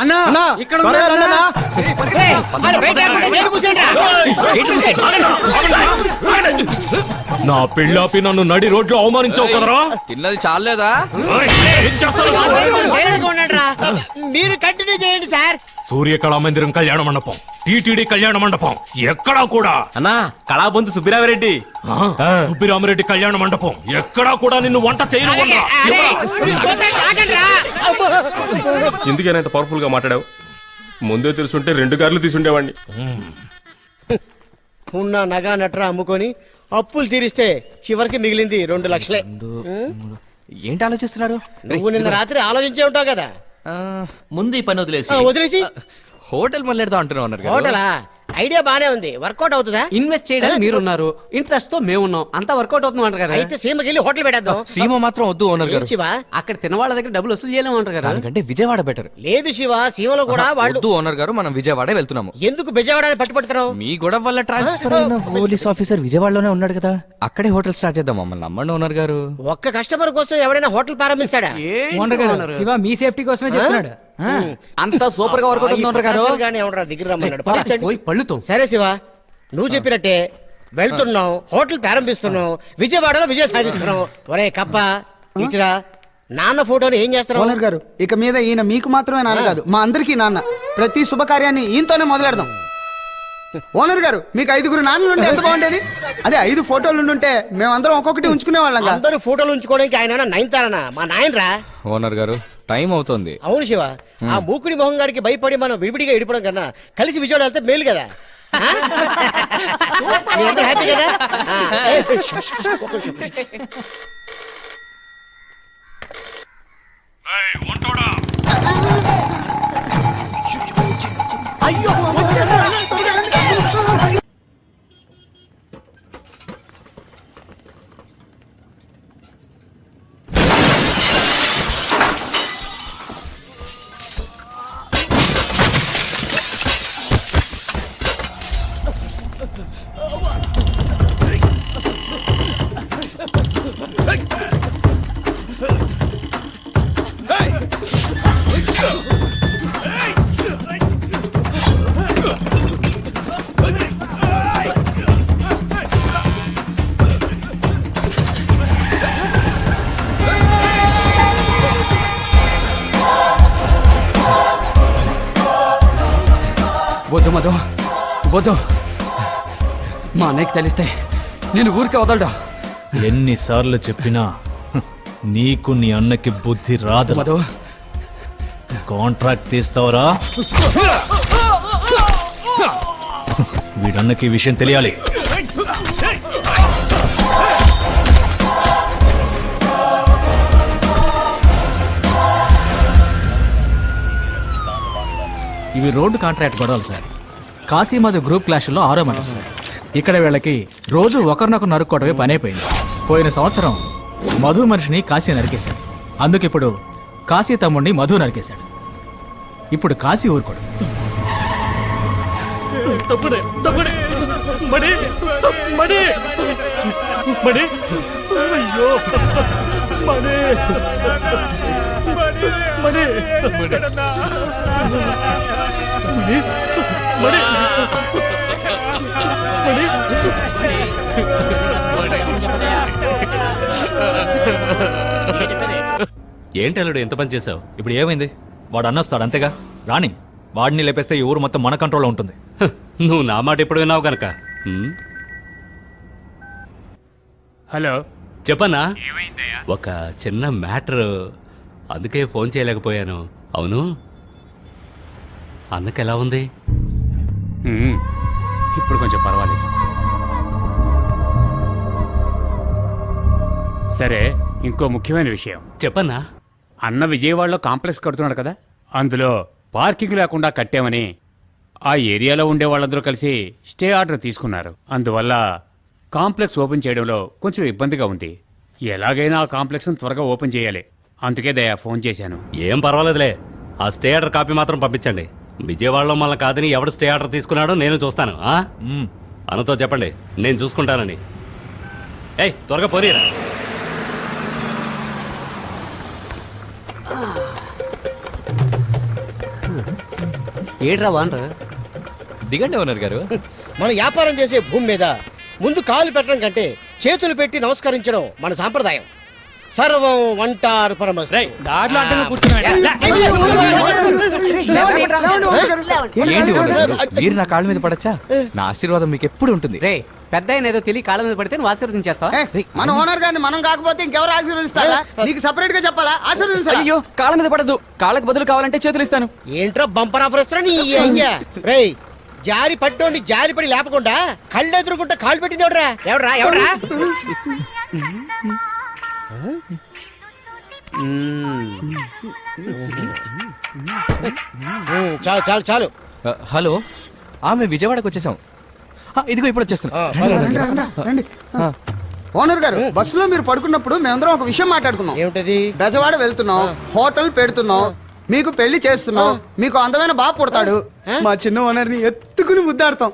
అన్నా ఇక్కడ నా పెళ్ళాపి నన్ను నడి రోడ్లో అవమానించావు కదరా. తిన్నది చాలేదా? మీరు కంటిన్యూ చేయండి సార్. సూర్యకళా మందిరం కళ్యాణ మండపం, టిటిడి కళ్యాణ మండపం, ఎక్కడా కూడా అన్నా కళాబొంతు సుబ్బిరామిరెడ్డి. సుబ్బిరామిరెడ్డి కళ్యాణ మండపం ఎక్కడా కూడా నిన్ను వంట చేయను. ఎందుకైనా ఇంత పవర్ఫుల్ గా మాట్లాడావు? ముందే తెలుసుంటే 2 కార్లు తీసుండేవాడిని. ఉన్న నగా నట్రా అమ్ముకొని అప్పులు తీరిస్తే చివరికి మిగిలింది 2 లక్షలే. ఏంటి ఆలోచిస్తున్నారు? నువ్వు నిన్న రాత్రి ఆలోచించే ఉంటావు కదా. ముందు ఈ పని వదిలేసి వదిలేసి హోటల్ మొదలెడదాం అంటున్నావు అన్నారు. హోటలా? ఐడియా బానే ఉంది, వర్కౌట్ అవుతుందా? ఇన్వెస్ట్ చేయడానికి మీరున్నారు, ఇంట్రెస్ట్ తో మేమున్నాం, అంతా వర్కౌట్ అవుతుంది అంటారు కదా. అయితే సీమకి వెళ్ళి హోటల్ పెట్టేద్దాం. సీమ మాత్రం వద్దు ఓనర్ గారు. శివ, అక్కడ తినవాళ్ళ దగ్గర డబ్బులు వసూలు చేయలేమంటారు కదా. దానికంటే విజయవాడ బెటర్. లేదు శివ, సీమలో కూడా వాళ్ళు. వద్దు ఓనర్ గారు, మనం విజయవాడ వెళ్తున్నాము. ఎందుకు బెజవాడని పట్టుపడుతున్నావు? మీ గొడవ వల్ల ట్రాన్స్ఫర్ అయిన పోలీస్ ఆఫీసర్ విజయవాడలోనే ఉన్నాడు కదా, అక్కడే హోటల్ స్టార్ట్ చేద్దాం. మమ్మల్ని నమ్మండి ఓనర్ గారు. ఒక్క కస్టమర్ కోసం ఎవరైనా హోటల్ ప్రారంభిస్తాడా? శివ మీ సేఫ్టీ కోసమే చెప్తున్నాడు. అంతా సూపర్ గా వర్కౌట్ అవుతుంది ఓనర్ గారు. దగ్గర రమ్మన్నాడు. పోయి పళ్ళుతో. సరే శివ, నువ్వు చెప్పినట్టే వెళ్తున్నావు, హోటల్ ప్రారంభిస్తున్నావు, విజయవాడలో విజయం సాధిస్తున్నావు. ఒరే కప్ప, ఇటురా. నాన్న ఫోటోని ఏం చేస్తున్నావు? ఓనర్ గారు, ఇక మీద ఈయన మీకు మాత్రమే నాన్న కాదు, మా అందరికీ నాన్న. ప్రతి శుభకార్యాన్ని ఈయనతోనే మొదలెడదాం. ఓనర్ గారు, మీకు 5 నాన్నలు ఉంటే ఎంత బాగుండేది? అదే 5 ఫోటోలు ఉంటే మేమందరం ఒక్కొక్కటి ఉంచుకునే వాళ్ళం. అందరూ ఫోటోలు ఉంచుకోవడానికి ఆయన నయనతారనా? మా నాయనరా. ఓనర్ గారు, టైం అవుతుంది. అవును శివ, ఆ మూకుడి మొహం గారికి భయపడి మనం విడివిడిగా ఇడిపడం కన్నా కలిసి విజయవాడ వెళ్తే మేలు కదా. మీరందరూ హ్యాపీ కదా? అయ్యో, వద్దు మధు, వద్దు. మా అన్నయ్యకి తెలిస్తే నేను ఊరికే వదలడా. ఎన్నిసార్లు చెప్పినా నీకు నీ అన్నకి బుద్ధి రాదు. మధు, కాంట్రాక్ట్ తీస్తావరా? వీడన్నకి ఈ విషయం తెలియాలి. ఇవి రోడ్డు కాంట్రాక్ట్ గొడవలు సార్. కాశీమధు గ్రూప్ క్లాషుల్లో 6వ మర్డర్ సార్. ఇక్కడ వీళ్ళకి రోజు ఒకరినొకరు నరుక్కోవడమే పనైపోయింది. పోయిన సంవత్సరం మధు మనిషిని కాశీ నరికేశాడు. అందుకిప్పుడు కాశీ తమ్ముడిని మధు నరికేశాడు. ఇప్పుడు కాశీ ఊరుకోడు. ఏంటి అల్లుడు ఎంత పని చేసావు? ఇప్పుడు ఏమైంది? వాడు అన్నొస్తాడు అంతేగా. రాణి, వాడిని లేపేస్తే ఈ ఊరు మొత్తం మన కంట్రోల్లో ఉంటుంది. నువ్వు నా మాట ఎప్పుడు విన్నావు కనుక. హలో, చెప్పన్నా. ఒక చిన్న మ్యాటర్, అందుకే ఫోన్ చేయలేకపోయాను. అవును, అన్నకి ఎలా ఉంది? ఇప్పుడు కొంచెం పర్వాలేదు. సరే, ఇంకో ముఖ్యమైన విషయం చెప్పన్నా. అన్న విజయవాడలో కాంప్లెక్స్ కడుతున్నాడు కదా, అందులో పార్కింగ్ లేకుండా కట్టామని ఆ ఏరియాలో ఉండే వాళ్ళందరూ కలిసి స్టే ఆర్డర్ తీసుకున్నారు. అందువల్ల కాంప్లెక్స్ ఓపెన్ చేయడంలో కొంచెం ఇబ్బందిగా ఉంది. ఎలాగైనా ఆ కాంప్లెక్స్ని త్వరగా ఓపెన్ చేయాలి. అందుకే దయా ఫోన్ చేశాను. ఏం పర్వాలేదులే, ఆ స్టే ఆర్డర్ కాపీ మాత్రం పంపించండి. విజయవాడలో మళ్ళీ కాదని ఎవడు స్టే ఆర్డర్ తీసుకున్నాడో నేను చూస్తాను. అన్నతో చెప్పండి, నేను చూసుకుంటానని. ఏయ్, త్వరగా పోనీరా. ఏడ్రా వానరు దిగండి ఓనర్ గారు. మనం వ్యాపారం చేసే భూమి మీద ముందు కాలు పెట్టడం కంటే చేతులు పెట్టి నమస్కరించడం మన సాంప్రదాయం. సర్వం వంటారు పరమస్తు. ఏంటి ఓనర్ గారు? మీరు నా కాళ్ళ మీద పడచ్చా? నా ఆశీర్వాదం మీకు ఎప్పుడు ఉంటుంది. రే పెద్ద ఆయన ఏదో తెలియ కాళ్ళ మీద పడితే నువ్వు ఆశీర్వదించేస్తావా? మన ఓనర్ గారిని మనం కాకపోతే ఇంకెవరు ఆశీర్వదిస్తారా? నీకు సెపరేట్ గా చెప్పాలా? ఆశీర్వదించాలి. అయ్యో కాళ్ళ మీద పడదు, కాళ్ళకి బదులు కావాలంటే చేతులు ఇస్తాను. ఏంట్రా బంపర్ ఆఫర్ ఇస్తారా నీ అయ్యా? రేయ్ జారి పట్టోండి జారి పడి లేపకుండా కళ్ళు ఎదురుకుంటా కాళ్ళు పెట్టింది ఎవడరా? ఎవడరా ఎవడరా? చాలు చాలు చాలు. హలో, మేము విజయవాడకు వచ్చేసాం. ఇదిగో ఇప్పుడు వచ్చేస్తాను. రండి. ఓనర్ గారు, బస్సులో మీరు పడుకున్నప్పుడు మేమందరం ఒక విషయం మాట్లాడుకున్నాం. ఏమిటది? బెజవాడ వెళ్తున్నాం, హోటల్ పెడుతున్నాం, మీకు పెళ్లి చేస్తున్నాం, మీకు అందమైన బాబు పుడతాడు. మా చిన్న ఓనర్ ని ఎత్తుకుని ముద్దాడతాం.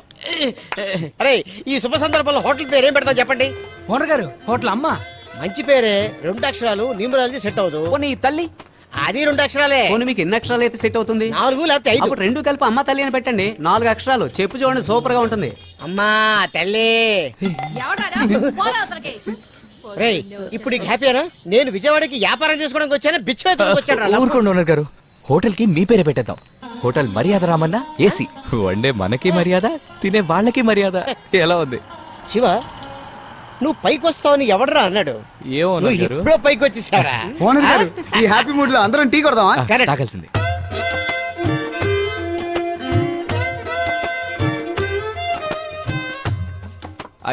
అరే ఈ శుభ సందర్భంలో హోటల్ పేరు ఏం పెడతాం చెప్పండి? ఓనర్ గారు హోటల్ అమ్మ మంచి పేరే. 2 అక్షరాలు న్యూమరాలజీ సెట్ అవ్వదు. పోనీ తల్లి అది 2 అక్షరాలే. పోనీ మీకు ఎన్ని అక్షరాలు అయితే సెట్ అవుతుంది? 4 లేకపోతే 5. అప్పుడు 2 కలిపి అమ్మ తల్లి అని పెట్టండి. 4 అక్షరాలు చెప్పు చూడండి, సూపర్ గా ఉంటుంది. అమ్మా తల్లి. రేయ్ ఇప్పుడు నీకు హ్యాపీనా? నేను విజయవాడకి వ్యాపారం చేసుకోవడానికి వచ్చాను, బిచ్చవేతకు వచ్చాను. ఊరుకోండి ఓనర్ గారు, హోటల్ కి మీ పేరే పెట్టేద్దాం. హోటల్ మర్యాద రామన్న ఏసీ. వండే మనకి మర్యాద, తినే వాళ్ళకి మర్యాద. ఎలా ఉంది శివ? నువ్వు పైకి వస్తావని ఎవడరా అన్నాడు? ఏ ఓనర్ నువ్వు గారు? ఎప్పుడో పైకి వచ్చేసావరా? ఓనర్ గారు, ఈ హ్యాపీ మూడ్ లో అందరం టీ కొడదామా? కరెక్ట్. తాగాల్సింది.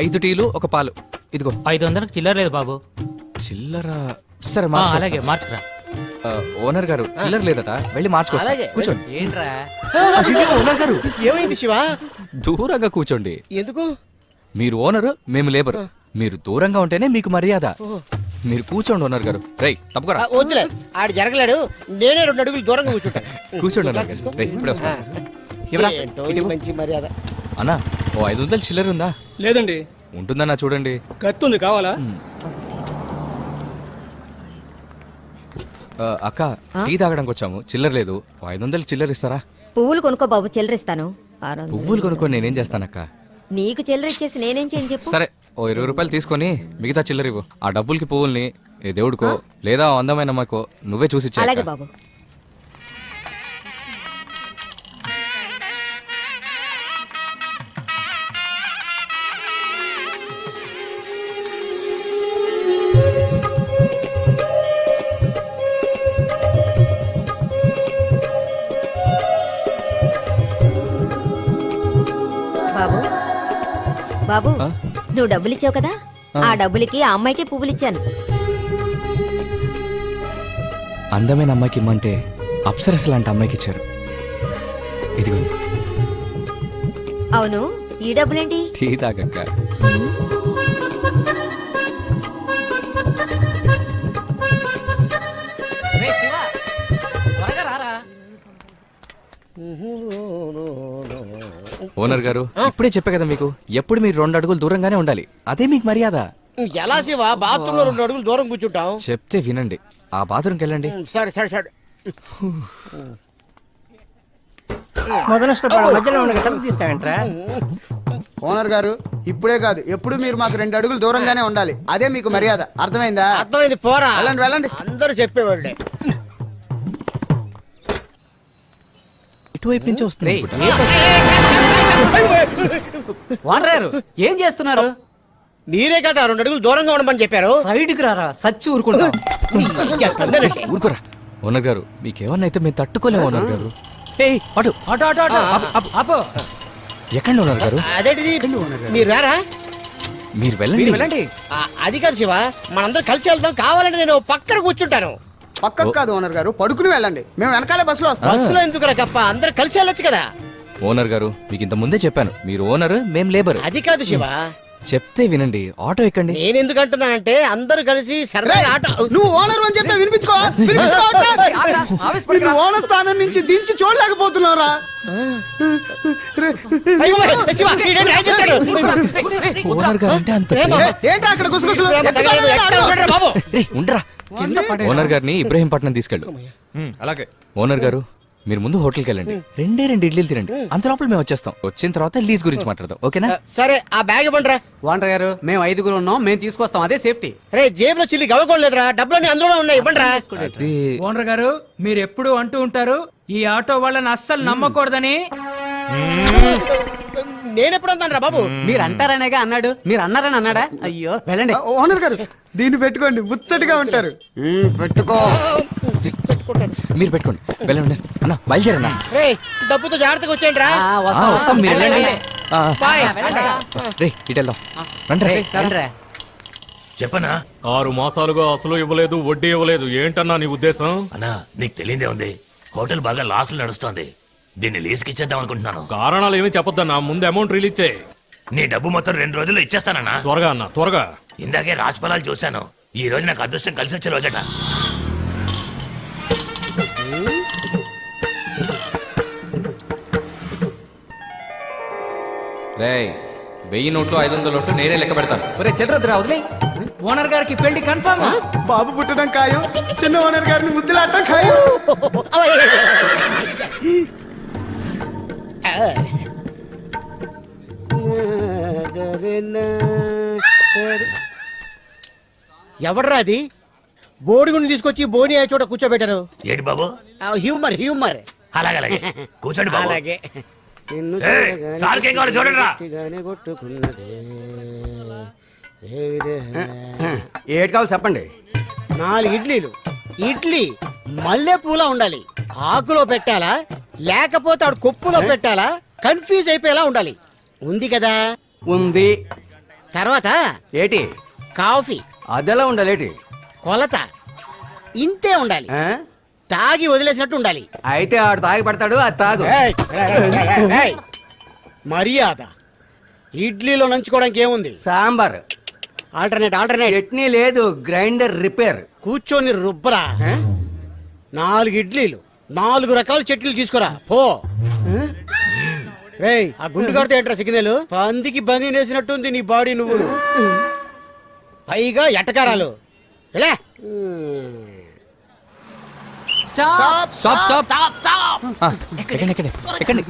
ఐదు టీలు ఒక పాలు. ఇదిగో 500 చిల్లర లేదు బాబు. చిల్లర. సరే అలాగే మార్చుకురా. ఓనర్ గారు చిల్లర లేదట, వెళ్ళి మార్చుకోండి. అలాగే. కూర్చోండి. ఏంట్రా ఓనర్ గారు ఏమైంది శివ? దూరంగా కూర్చోండి. ఎందుకు? మీరు ఓనరు, మేము లేబర్. మీరు దూరంగా ఉంటేనే మీకు మర్యాద. మీరు కూర్చోండి ఓనర్ గారు. రై తప్పుకోరా. వద్దులే, ఆడు జరగలేడు. నేనే 2 అడుగులు దూరంగా కూర్చుంటాను. కూర్చోండి ఓనర్ గారు. రేయ్, ఇప్పుడే వస్తాను. ఇవ్వరా? ఏంటో ఈ మంచి మర్యాద. అన్నా, ఓ 500 చిల్లర ఉందా? లేదండి. ఉంటుందన్నా చూడండి. కత్తి ఉంది, కావాలా? అక్క, టీ తాగడానికి వచ్చాము, చిల్లర లేదు. ఓ 500 చిల్లర ఇస్తారా? పువ్వులు కొనుక్కో బాబు, చిల్లరిస్తాను. 600. పువ్వులు కొనుక్కొని నేనేం చేస్తానక్క? నీకు చిల్లర ఇచ్చేసి నేనేం చేయను చెప్పు. సరే, ఓ 20 రూపాయలు తీసుకొని మిగతా చిల్లర ఇవ్వు. ఆ డబ్బులకి పువ్వుల్ని ఏ దేవుడికో లేదా ఓ అందమైన అమ్మాయికో నువ్వే చూసి ఇచ్చేయ్ అలాగే అక్క. బాబు. బాబు బాబు, ఆ? నువ్వు డబ్బులు ఇచ్చావు కదా, ఆ డబ్బులకి ఆ అమ్మాయికి పువ్వులు ఇచ్చాను. అందమైన అమ్మాయికి ఇమ్మంటే అప్సరస లాంటి అమ్మాయికి ఇచ్చారు. ఇదిగోండి. అవును, ఈ డబ్బులేంటి? టీ తాగక్క. రే శివ, త్వరగా రారా. ఓనర్ గారు, ఇప్పుడే చెప్పా కదా మీకు, ఎప్పుడు మీరు 2 అడుగులు దూరంగానే ఉండాలి. అదే మీకు మర్యాద. ఎలా శివ? బాత్రూమ్ లో 2 అడుగులు దూరం కూర్చుంటాం. చెప్తే వినండి. ఆ బాత్రూమ్కి వెళ్ళండి. సరే సరే సరే. ఓనర్ గారు, ఇప్పుడే కాదు ఎప్పుడు మీరు మాకు 2 అడుగులు దూరంగానే ఉండాలి. అదే మీకు మర్యాద. అర్థమైందా? అర్థమైంది, పోరా. వెళ్ళండి వెళ్ళండి. అందరూ చెప్పేవాళ్ళే. ఇటువైపు నుంచి వస్తుంది. ఓనర్ గారు ఏం చేస్తున్నారు? మీరే కదా 2 అడుగులు దూరంగా ఉండమని చెప్పారు. సైడ్ కి రారా, సచ్చి ఊరుకుంటా. ఊరుకోరా. ఓనర్ గారు, మీకేమన్నా అయితే మేము తట్టుకోలేము ఓనర్ గారు. ఏయ్, అటు ఆటో ఆటో ఆటో అపో. ఎక్కండి ఓనర్ గారు. అదేంటిది? మీరు రారా? మీరు వెళ్ళండి. వెళ్ళండి. అది కాదు శివ, మనందరం కలిసి వెళ్దాం. కావాలంటే నేను పక్కన కూర్చుంటాను. పక్కకు కాదు ఓనర్ గారు, పడుకుని వెళ్ళండి. మేము వెనకాలే బస్సులో వస్తాం. బస్సులో ఎందుకురా కప్ప, అందరూ కలిసి వెళ్ళొచ్చు కదా. ఓనర్ గారు, మీకు ఇంత ముందే చెప్పాను, మీరు ఓనర్, మేం లేబర్. అది కాదు శివ, చెప్తే వినండి. ఆటో ఎక్కండి. నేను ఎందుకు అంటున్నానంటే అందరూ కలిసి సరదాగా ఆట. నువ్వు ఓనర్ అని చెప్తే వినిపించుకో. నిన్ను ఓనర్ స్థానం నుంచి దించి చూడలేకపోతున్నారా? అయ్యో, శివ, ఈడేంటి ఆయన చెప్తాడు? ఓనర్ గారు అంటే అంత ఏ ప్రేమ. బాబా? ఏంట్రా అక్కడ గుసగుసలు? ఎక్కడ ఉంటాడురా బాబు? రేయ్, ఉండరా. ఓనర్ గారిని ఇబ్రహీంపట్నం తీసుకెళ్ళు. అలాగే. ఓనర్ గారు, మీరు ముందు హోటల్కి వెళ్ళండి 2 ఇడ్లీలు తినండి అంత లోపల మేము వచ్చేస్తాం. వచ్చిన తర్వాత లీజ్ గురించి మాట్లాడదాం, ఓకేనా? సరే ఆ బ్యాగ్ ఇవ్వండిరా. ఓనర్ గారు మేము 5 ఉన్నాం, మేము తీసుకొస్తాం, అదే సేఫ్టీ. రే జేబులో చిల్లి గవ్వకోలేదురా, డబ్బులన్నీ అందులో ఉన్నాయి, ఇవ్వండిరా. అది ఓనర్ గారు మీరు ఎప్పుడు అంటూ ఉంటారు ఈ ఆటో వాళ్ళని అస్సలు నమ్మకూడదని. నేనెప్పుడు అన్నాను రా బాబు? మీరు అంటారనేగా అన్నాడు, మీరు అన్నారని అన్నాడా? అయ్యో వెళ్ళండి. ఓనర్ గారు దీన్ని పెట్టుకోండి, ముచ్చటగా ఉంటారు. పెట్టుకో. మీరు పెట్టుకోండి, వెళ్ళండి అన్న, బయలుదేరన్నా. రే డబ్బుతో జాగ్రత్తగా వచ్చేయండి రా. వస్తాం, మీరు వెళ్ళండి. బాయ్. రే ఇటు వెళ్దాం, రండి రే. రండిరా. చెప్పనా 6 మాసాలుగా అసలు ఇవ్వలేదు, వడ్డీ ఇవ్వలేదు, ఏంటన్నా నీ ఉద్దేశం? అన్నా నీకు తెలియదే ఉంది, హోటల్ బాగా లాసులు నడుస్తోంది. దీన్ని లీజుకి ఇచ్చేద్దాం అనుకుంటున్నాను. కారణాలు ఏమీ చెప్పొద్దన్నా, ముందు అమౌంట్ రిలీజ్ చేయి. నీ డబ్బు మొత్తం 2 రోజుల్లో ఇచ్చేస్తానన్నా. త్వరగా అన్న, త్వరగా. ఇందాకే రాజఫలాలు చూశాను, ఈ రోజు నాకు అదృష్టం కలిసి వచ్చే రోజట. రే 1000 నోట్లు 500 నోట్లు నేనే లెక్క పెడతాను. ఒరే చెడ్రొద్దురా, వదిలే. ఓనర్ గారికి పెళ్లి కన్ఫర్మ్. బాబు పుట్టడం ఖాయం, చిన్న ఓనర్ గారిని ముద్దులాడటం ఖాయం. ఎవడ్రా అది? బోడిగుండు తీసుకొచ్చి బోని అయ్యే చోట కూర్చోబెట్టారు. ఏంటి బాబు? Humour humour. అలాగే కూర్చోండి బాబు. అలాగే. ఏయ్, సార్కి ఏం కావాలో చూడండి రా. ఏటి కావాలి చెప్పండి. 4 ఇడ్లీలు. ఇడ్లీ మల్లె పూల ఉండాలి. ఆకులో పెట్టాలా లేకపోతే ఆడు కొప్పులో పెట్టాలా కన్ఫ్యూజ్ అయిపోయేలా ఉండాలి. ఉంది కదా? ఉంది. తర్వాత ఏటి కాఫీ అదెలా ఉండాలేటి? కొలత ఇంతే ఉండాలి. ఆ? తాగి వదిలేసినట్టు ఉండాలి. అయితే ఆడు తాగి పడతాడు, అది తాగు. ఏయ్, మర్యాద. ఇడ్లీలో నంచుకోవడానికి ఏముంది? సాంబార్. Alternate alternate. చట్నీ లేదు, గ్రైండర్ రిపేర్. కూర్చొని రుబ్బరా. 4 ఇడ్లీలు 4 రకాల చట్నీలు తీసుకురా పో. రేయ్ ఆ గుండు కడితే ఏంట్రా సిగ్నల్? పందికి బందీ నేసినట్టుంది నీ బాడీ. నువ్వు పైగా ఎటకారాలు. ఇలా స్టాప్ స్టాప్ స్టాప్. ఎక్కండి ఎక్కండి ఎక్కండి.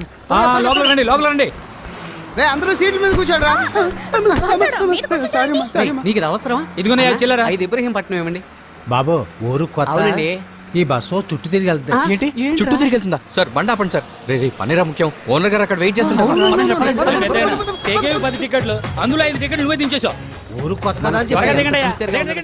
లోపల రండి, లోపల రండి. రే అందరూ సీట్ల మీద కూర్చోండి రా. సారీ మా, సారీ మా. నీకు ఇది అవసరమా? ఇదిగోనే చిల్లర. 5 ఇబ్రహీంపట్నం ఇవ్వండి. బాబు ఊరు కొత్త, అవునండి. ఈ బస్సు చుట్టూ తిరిగి వెళ్తా. ఏంటి చుట్టూ తిరిగి వెళ్తుందా? సార్ బండి ఆపండి సార్. రే రే పనిరా ముఖ్యం. ఓనర్ గారు అక్కడ వెయిట్ చేస్తుంటారు. తెగేవి 10 టికెట్లు, అందులో 5 టికెట్లు నువ్వే దించేసావు. ఊరు కొత్త కదా అని త్వరగా చెప్పాను. దిగండి అయ్యా. సిన్సియర్గా దిగండి.